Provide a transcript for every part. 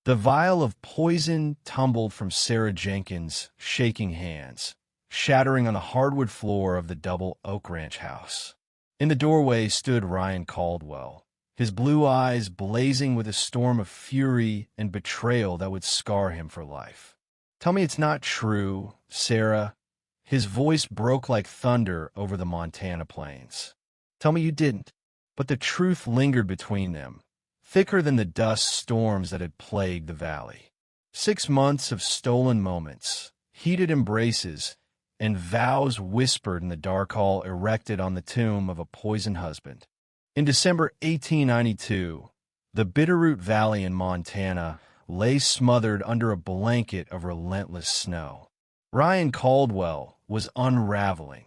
The vial of poison tumbled from Sarah Jenkins' shaking hands, shattering on the hardwood floor of the Double Oak Ranch house. In the doorway stood Ryan Caldwell, his blue eyes blazing with a storm of fury and betrayal that would scar him for life. "Tell me it's not true, Sarah." His voice broke like thunder over the Montana plains. "Tell me you didn't." But the truth lingered between them, thicker than the dust storms that had plagued the valley. 6 months of stolen moments, heated embraces, and vows whispered in the dark hall erected on the tomb of a poisoned husband. In December 1892, the Bitterroot Valley in Montana lay smothered under a blanket of relentless snow. Ryan Caldwell was unraveling,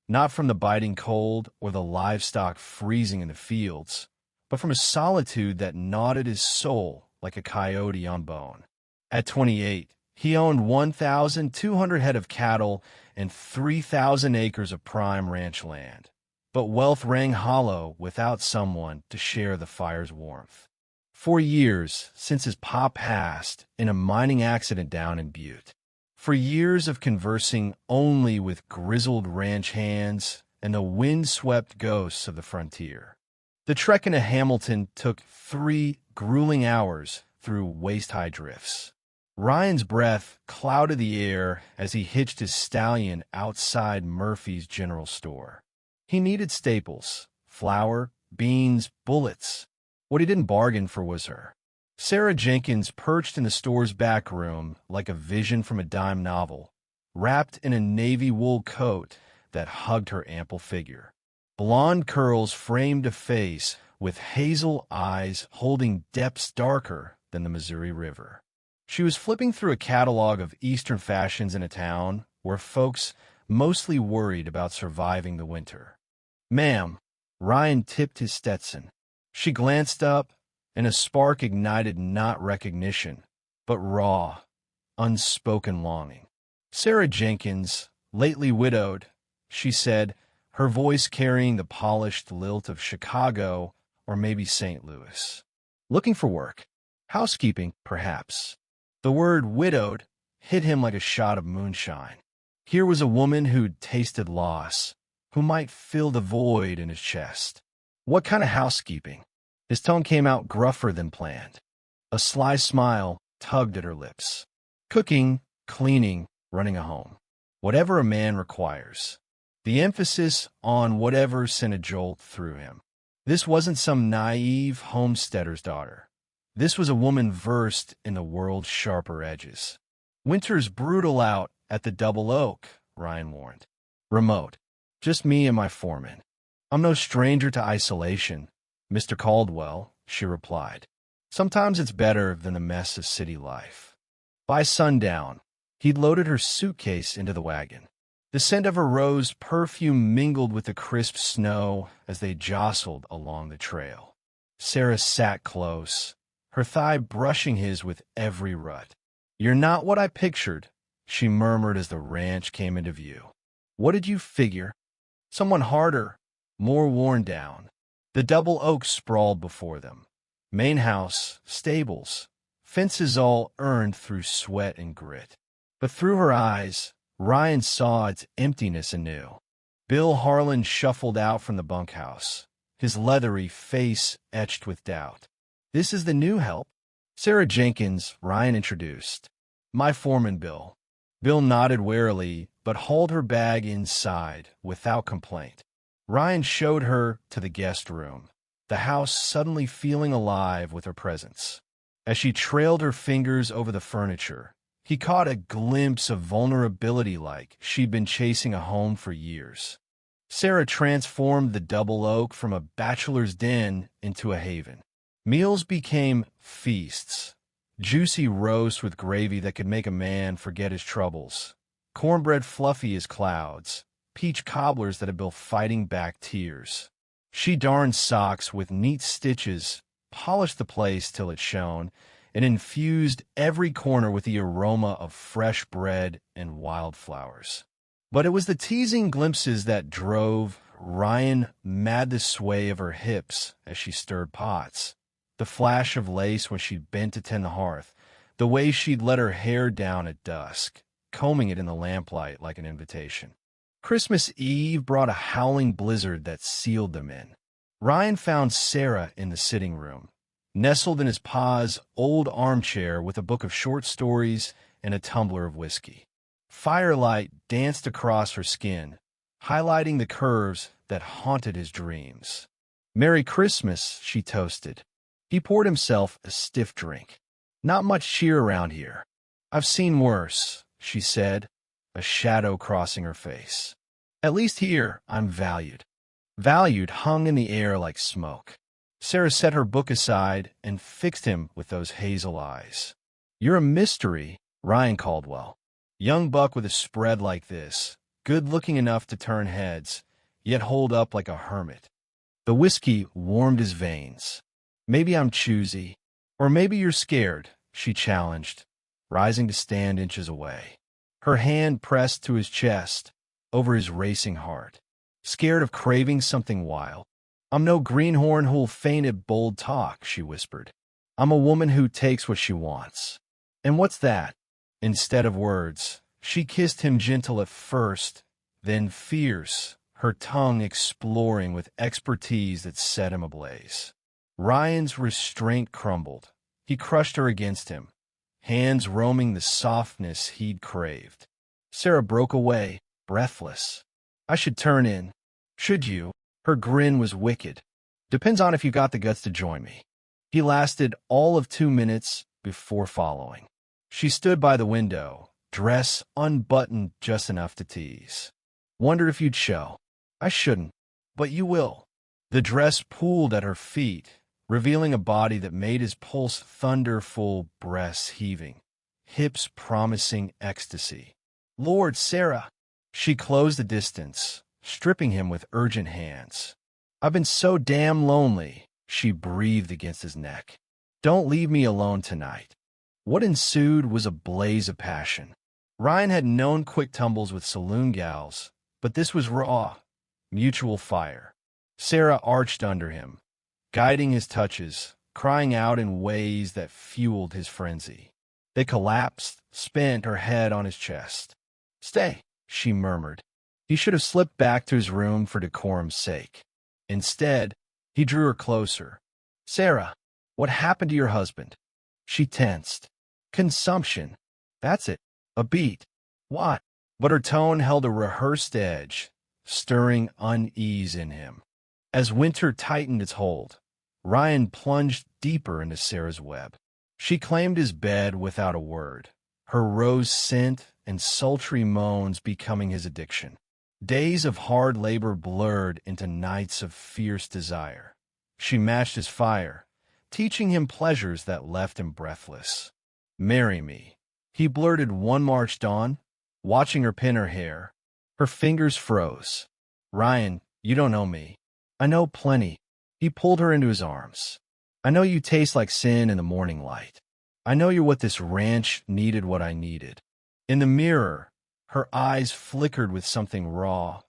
not from the biting cold or the livestock freezing in the fields, but from a solitude that gnawed at his soul like a coyote on bone. At 28, he owned 1,200 head of cattle and 3,000 acres of prime ranch land. But wealth rang hollow without someone to share the fire's warmth. 4 years since his pa passed in a mining accident down in Butte. For years of conversing only with grizzled ranch hands and the wind-swept ghosts of the frontier. The trek into Hamilton took 3 grueling hours through waist-high drifts. Ryan's breath clouded the air as he hitched his stallion outside Murphy's General Store. He needed staples: flour, beans, bullets. What he didn't bargain for was her. Sarah Jenkins perched in the store's back room like a vision from a dime novel, wrapped in a navy wool coat that hugged her ample figure. Blonde curls framed a face with hazel eyes holding depths darker than the Missouri River. She was flipping through a catalog of Eastern fashions in a town where folks mostly worried about surviving the winter. "Ma'am," Ryan tipped his Stetson. She glanced up, and a spark ignited not recognition, but raw, unspoken longing. "Sarah Jenkins, lately widowed," she said, her voice carrying the polished lilt of Chicago or maybe St. Louis. "Looking for work. Housekeeping, perhaps." The word widowed hit him like a shot of moonshine. Here was a woman who'd tasted loss, who might fill the void in his chest. "What kind of housekeeping?" His tone came out gruffer than planned. A sly smile tugged at her lips. "Cooking, cleaning, running a home. Whatever a man requires." The emphasis on whatever sent a jolt through him. This wasn't some naive homesteader's daughter. This was a woman versed in the world's sharper edges. "Winter's brutal out at the Double Oak," Ryan warned. "Remote. Just me and my foreman." "I'm no stranger to isolation, Mr. Caldwell," she replied. "Sometimes it's better than the mess of city life." By sundown, he'd loaded her suitcase into the wagon. The scent of her rose perfume mingled with the crisp snow as they jostled along the trail. Sarah sat close, her thigh brushing his with every rut. "You're not what I pictured," she murmured as the ranch came into view. "What did you figure?" "Someone harder, more worn down." The Double Oak sprawled before them. Main house, stables, fences all earned through sweat and grit. But through her eyes, Ryan saw its emptiness anew. Bill Harlan shuffled out from the bunkhouse, his leathery face etched with doubt. "This is the new help." "Sarah Jenkins," Ryan introduced. "My foreman, Bill." Bill nodded warily, but hauled her bag inside without complaint. Ryan showed her to the guest room, the house suddenly feeling alive with her presence. As she trailed her fingers over the furniture, he caught a glimpse of vulnerability like she'd been chasing a home for years. Sarah transformed the Double Oak from a bachelor's den into a haven. Meals became feasts, juicy roast with gravy that could make a man forget his troubles, cornbread fluffy as clouds, peach cobblers that had built fighting back tears. She darned socks with neat stitches, polished the place till it shone, and infused every corner with the aroma of fresh bread and wildflowers. But it was the teasing glimpses that drove Ryan mad, the sway of her hips as she stirred pots, The flash of lace when she'd bent to tend the hearth, the way she'd let her hair down at dusk, combing it in the lamplight like an invitation. Christmas Eve brought a howling blizzard that sealed them in. Ryan found Sarah in the sitting room, nestled in his pa's old armchair with a book of short stories and a tumbler of whiskey. Firelight danced across her skin, highlighting the curves that haunted his dreams. "Merry Christmas," she toasted. He poured himself a stiff drink. "Not much cheer around here. I've seen worse," she said, a shadow crossing her face. "At least here, I'm valued." Valued hung in the air like smoke. Sarah set her book aside and fixed him with those hazel eyes. "You're a mystery, Ryan Caldwell. Young buck with a spread like this, good-looking enough to turn heads, yet hold up like a hermit." The whiskey warmed his veins. "Maybe I'm choosy, or maybe you're scared," she challenged, rising to stand inches away. Her hand pressed to his chest, over his racing heart. "Scared of craving something wild? I'm no greenhorn who'll faint at bold talk," she whispered. "I'm a woman who takes what she wants." "And what's that?" Instead of words, she kissed him gentle at first, then fierce, her tongue exploring with expertise that set him ablaze. Ryan's restraint crumbled. He crushed her against him, hands roaming the softness he'd craved. Sarah broke away, breathless. "I should turn in." "Should you?" Her grin was wicked. "Depends on if you got the guts to join me." He lasted all of 2 minutes before following. She stood by the window, dress unbuttoned just enough to tease. "Wonder if you'd show." "I shouldn't, but you will." The dress pooled at her feet, revealing a body that made his pulse thunder, full breasts heaving, hips promising ecstasy. "Lord, Sarah!" She closed the distance, stripping him with urgent hands. "I've been so damn lonely," she breathed against his neck. "Don't leave me alone tonight." What ensued was a blaze of passion. Ryan had known quick tumbles with saloon gals, but this was raw, mutual fire. Sarah arched under him, guiding his touches, crying out in ways that fueled his frenzy. They collapsed, spent, her head on his chest. "Stay," she murmured. He should have slipped back to his room for decorum's sake. Instead, he drew her closer. "Sarah, what happened to your husband?" She tensed. "Consumption. That's it. A beat." "What?" But her tone held a rehearsed edge, stirring unease in him. As winter tightened its hold, Ryan plunged deeper into Sarah's web. She claimed his bed without a word, her rose scent and sultry moans becoming his addiction. Days of hard labor blurred into nights of fierce desire. She matched his fire, teaching him pleasures that left him breathless. "Marry me," he blurted one March dawn, watching her pin her hair. Her fingers froze. "Ryan, you don't know me." "I know plenty." He pulled her into his arms. "I know you taste like sin in the morning light. I know you're what this ranch needed, what I needed." In the mirror, her eyes flickered with something raw,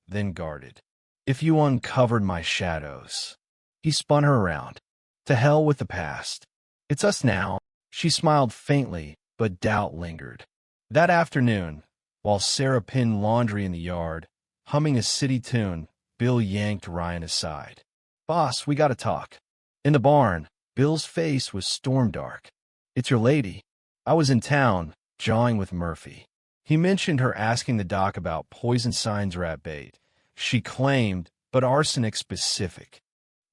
then guarded. "If you uncovered my shadows." He spun her around. "To hell with the past. It's us now." She smiled faintly, but doubt lingered. That afternoon, while Sarah pinned laundry in the yard, humming a city tune, Bill yanked Ryan aside. "Boss, we gotta talk." In the barn, Bill's face was storm-dark. "It's your lady." "I was in town, jawing with Murphy." He mentioned her asking the doc about poison signs rat bait. She claimed, but arsenic specific.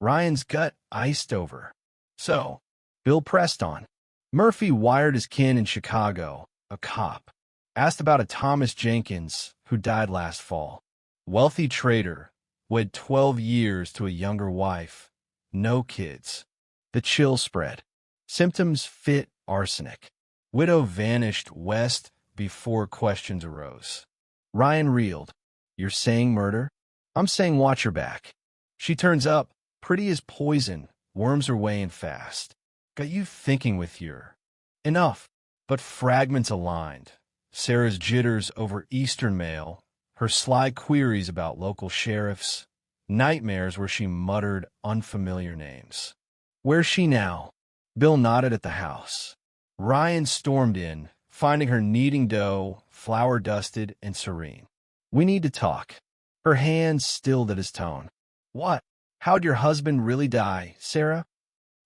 Ryan's gut iced over. "So," Bill pressed on. "Murphy wired his kin in Chicago, a cop. Asked about a Thomas Jenkins, who died last fall. Wealthy trader, wed 12 years to a younger wife. No kids." The chill spread. Symptoms fit arsenic. Widow vanished west before questions arose. Ryan reeled. "You're saying murder?" "I'm saying watch your back." She turns up, pretty as poison, worms her way in fast. "Got you thinking with your—" Enough, but fragments aligned. Sarah's jitters over Eastern mail, her sly queries about local sheriffs, nightmares where she muttered unfamiliar names. Where's she now? Bill nodded at the house. Ryan stormed in, finding her kneading dough, flour-dusted and serene. We need to talk. Her hands stilled at his tone. What? How'd your husband really die, Sarah?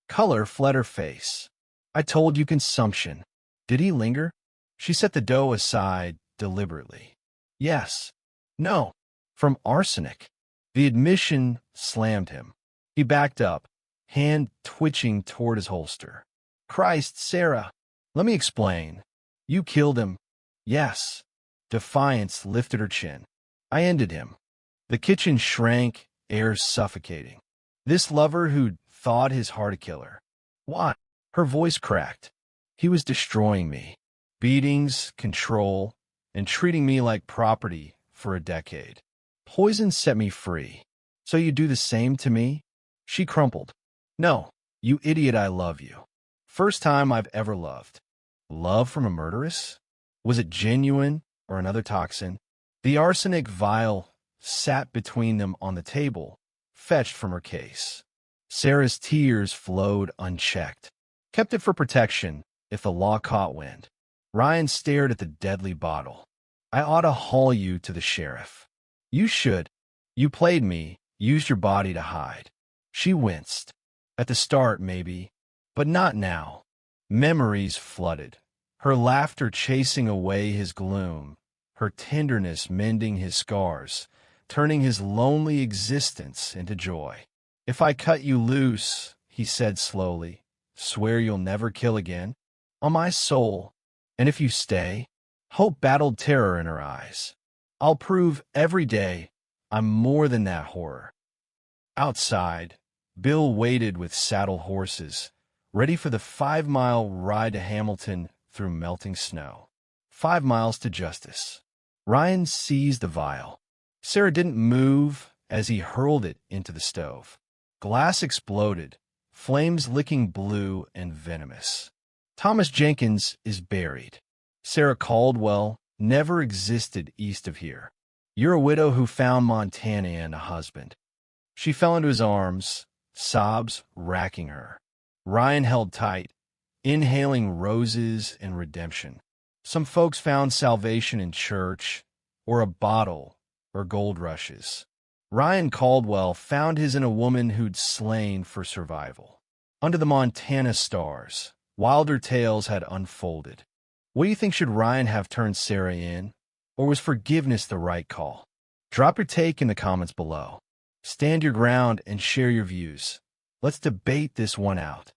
Color fled her face. I told you consumption. Did he linger? She set the dough aside deliberately. Yes. No. From arsenic. The admission slammed him. He backed up, hand twitching toward his holster. Christ, Sarah. Let me explain. You killed him. Yes. Defiance lifted her chin. I ended him. The kitchen shrank, air suffocating. This lover who'd thawed his heart a killer. What? Her voice cracked. He was destroying me. Beatings, control, and treating me like property for a decade. Poison set me free. So you do the same to me? She crumpled. No, you idiot, I love you. First time I've ever loved. Love from a murderess? Was it genuine or another toxin? The arsenic vial sat between them on the table, fetched from her case. Sarah's tears flowed unchecked. Kept it for protection if the law caught wind. Ryan stared at the deadly bottle. I ought to haul you to the sheriff. You should. You played me, used your body to hide. She winced. At the start, maybe, but not now. Memories flooded, her laughter chasing away his gloom, her tenderness mending his scars, turning his lonely existence into joy. If I cut you loose, he said slowly, swear you'll never kill again? On my soul. And if you stay? Hope battled terror in her eyes. I'll prove every day I'm more than that horror. Outside, Bill waited with saddle horses, ready for the 5-mile ride to Hamilton through melting snow. 5 miles to justice. Ryan seized the vial. Sarah didn't move as he hurled it into the stove. Glass exploded, flames licking blue and venomous. Thomas Jenkins is buried. Sarah Caldwell never existed east of here. You're a widow who found Montana and a husband. She fell into his arms, sobs racking her. Ryan held tight, inhaling roses and redemption. Some folks found salvation in church, or a bottle, or gold rushes. Ryan Caldwell found his in a woman who'd slain for survival. Under the Montana stars, wilder tales had unfolded. What do you think should Ryan have turned Sarah in? Or was forgiveness the right call? Drop your take in the comments below. Stand your ground and share your views. Let's debate this one out.